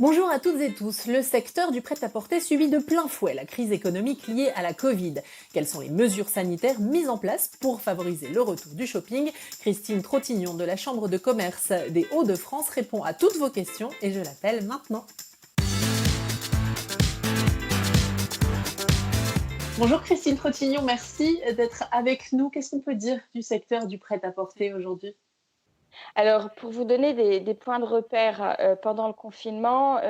Bonjour à toutes et tous. Le secteur du prêt-à-porter subit de plein fouet la crise économique liée à la Covid. Quelles sont les mesures sanitaires mises en place pour favoriser le retour du shopping? Christine Trottignon de la Chambre de commerce des Hauts-de-France répond à toutes vos questions et je l'appelle maintenant. Bonjour Christine Trottignon, merci d'être avec nous. Qu'est-ce qu'on peut dire du secteur du prêt-à-porter aujourd'hui? Alors, pour vous donner des points de repère, pendant le confinement,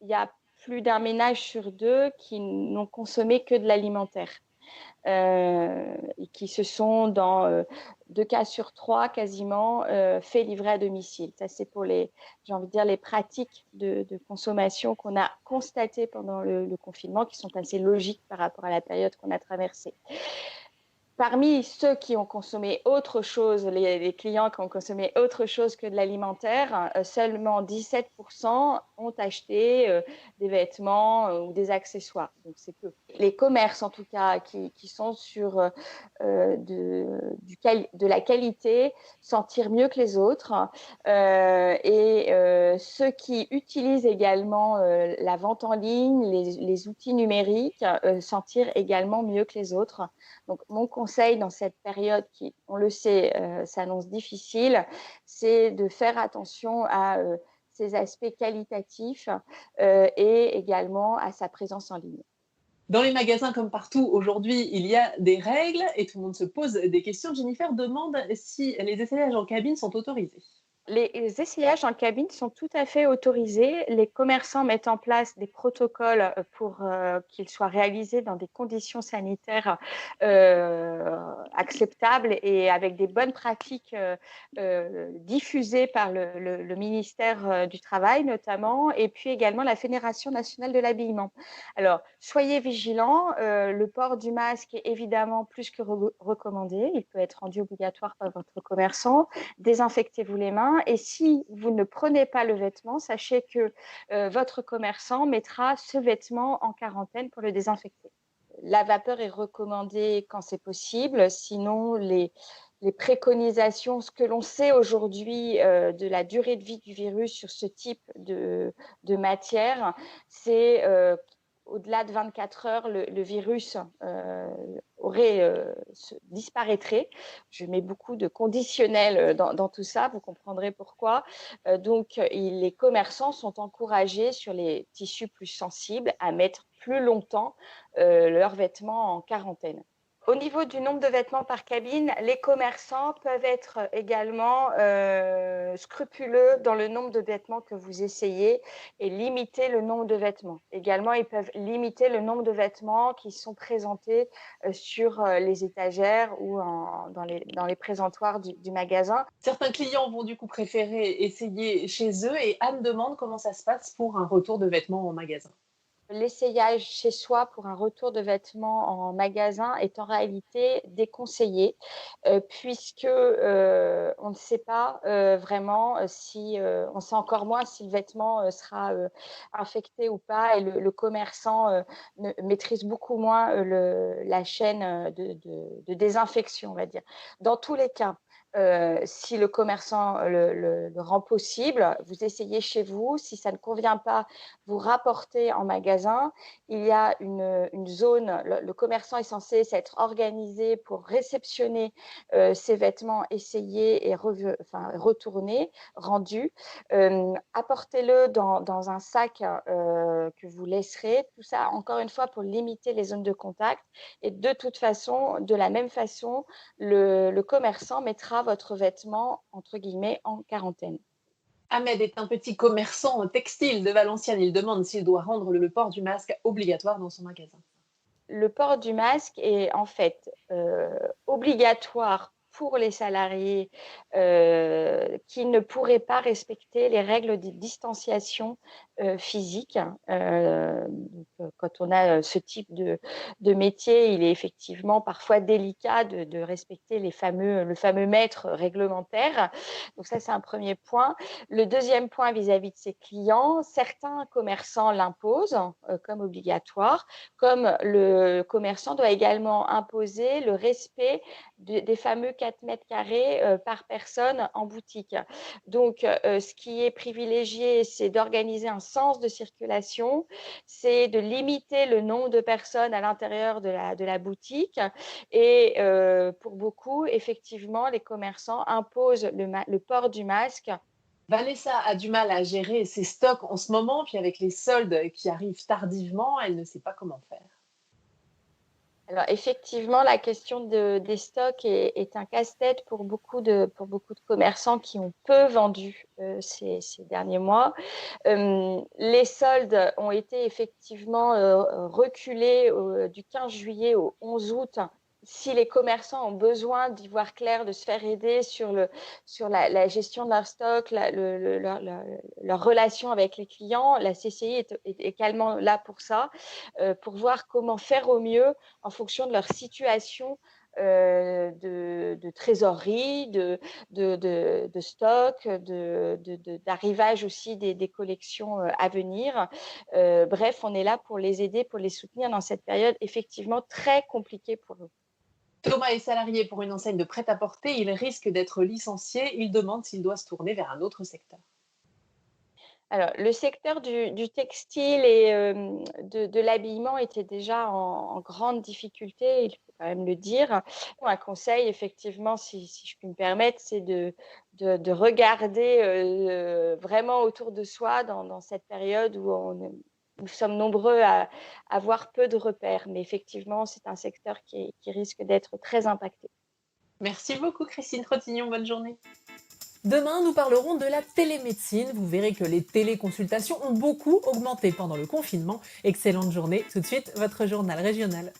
il y a plus d'un ménage sur 2 qui n'ont consommé que de l'alimentaire, et qui se sont dans, 2 cas sur 3 quasiment, fait livrer à domicile. Ça, c'est pour les j'ai envie de dire les pratiques de consommation qu'on a constatées pendant le confinement, qui sont assez logiques par rapport à la période qu'on a traversée. Parmi ceux qui ont consommé autre chose, les clients qui ont consommé autre chose que de l'alimentaire, seulement 17 ont acheté, des vêtements, ou des accessoires, donc c'est peu. Les commerces en tout cas qui sont sur, de la qualité s'en tirent mieux que les autres, ceux qui utilisent également, la vente en ligne, les outils numériques, s'en tirent également mieux que les autres. Donc, mon conseil dans cette période qui, on le sait, s'annonce difficile, c'est de faire attention à ces aspects qualitatifs et également à sa présence en ligne. Dans les magasins comme partout aujourd'hui, il y a des règles et tout le monde se pose des questions. Jennifer demande si les essayages en cabine sont autorisés. Les essayages en cabine sont tout à fait autorisés. Les commerçants mettent en place des protocoles pour qu'ils soient réalisés dans des conditions sanitaires acceptables et avec des bonnes pratiques diffusées par le ministère du Travail notamment, et puis également la Fédération nationale de l'habillement. Alors, soyez vigilants. Le port du masque est évidemment plus que recommandé. Il peut être rendu obligatoire par votre commerçant. Désinfectez-vous les mains et si vous ne prenez pas le vêtement, sachez que votre commerçant mettra ce vêtement en quarantaine pour le désinfecter. La vapeur est recommandée quand c'est possible, sinon les préconisations, ce que l'on sait aujourd'hui de la durée de vie du virus sur ce type de matière, c'est au-delà de 24 heures, le virus disparaîtrait. Je mets beaucoup de conditionnels dans tout ça, vous comprendrez pourquoi. Les commerçants sont encouragés sur les tissus plus sensibles à mettre plus longtemps leurs vêtements en quarantaine. Au niveau du nombre de vêtements par cabine, les commerçants peuvent être également scrupuleux dans le nombre de vêtements que vous essayez et limiter le nombre de vêtements. Également, ils peuvent limiter le nombre de vêtements qui sont présentés sur les étagères ou dans les présentoirs du magasin. Certains clients vont du coup préférer essayer chez eux et Anne demande comment ça se passe pour un retour de vêtements en magasin. L'essayage chez soi pour un retour de vêtements en magasin est en réalité déconseillé, puisque, on ne sait pas, vraiment, si, on sait encore moins si le vêtement, sera, infecté ou pas et le commerçant, ne maîtrise beaucoup moins, la chaîne, de désinfection, on va dire. Dans tous les cas, si le commerçant le rend possible, vous essayez chez vous. Si ça ne convient pas, vous rapportez en magasin. Il y a une zone, le commerçant est censé s'être organisé pour réceptionner ces vêtements essayés et retournés, rendus. Apportez-le dans un sac que vous laisserez. Tout ça, encore une fois, pour limiter les zones de contact. Et de toute façon, de la même façon, le commerçant mettra votre vêtement, entre guillemets, en quarantaine. Ahmed est un petit commerçant textile de Valenciennes. Il demande s'il doit rendre le port du masque obligatoire dans son magasin. Le port du masque est en fait obligatoire pour les salariés qui ne pourraient pas respecter les règles de distanciation physique. Quand on a ce type de métier, il est effectivement parfois délicat de respecter le fameux mètre réglementaire. Donc ça, c'est un premier point. Le deuxième point vis-à-vis de ses clients, certains commerçants l'imposent comme obligatoire, comme le commerçant doit également imposer le respect des fameux 4 mètres carrés par personne en boutique. Donc, ce qui est privilégié, c'est d'organiser un sens de circulation, c'est de limiter le nombre de personnes à l'intérieur de la boutique et pour beaucoup, effectivement, les commerçants imposent le port du masque. Vanessa a du mal à gérer ses stocks en ce moment, puis avec les soldes qui arrivent tardivement, elle ne sait pas comment faire. Alors effectivement, la question des stocks est un casse-tête pour beaucoup de commerçants qui ont peu vendu, ces derniers mois. Les soldes ont été effectivement, reculés du 15 juillet au 11 août. Si les commerçants ont besoin d'y voir clair, de se faire aider sur la gestion de leur stock, leur relation avec les clients, la CCI est également là pour ça, pour voir comment faire au mieux en fonction de leur situation, de trésorerie, de stock, d'arrivage aussi des collections, à venir. Bref, on est là pour les aider, pour les soutenir dans cette période effectivement très compliquée pour eux. Thomas est salarié pour une enseigne de prêt-à-porter, il risque d'être licencié, il demande s'il doit se tourner vers un autre secteur. Alors, le secteur du textile et de l'habillement était déjà en grande difficulté, il faut quand même le dire. Un conseil, effectivement, si je puis me permettre, c'est de regarder, vraiment autour de soi dans cette période où nous sommes nombreux à avoir peu de repères. Mais effectivement, c'est un secteur qui risque d'être très impacté. Merci beaucoup Christine Trottignon, bonne journée. Demain, nous parlerons de la télémédecine. Vous verrez que les téléconsultations ont beaucoup augmenté pendant le confinement. Excellente journée. Tout de suite, votre journal régional.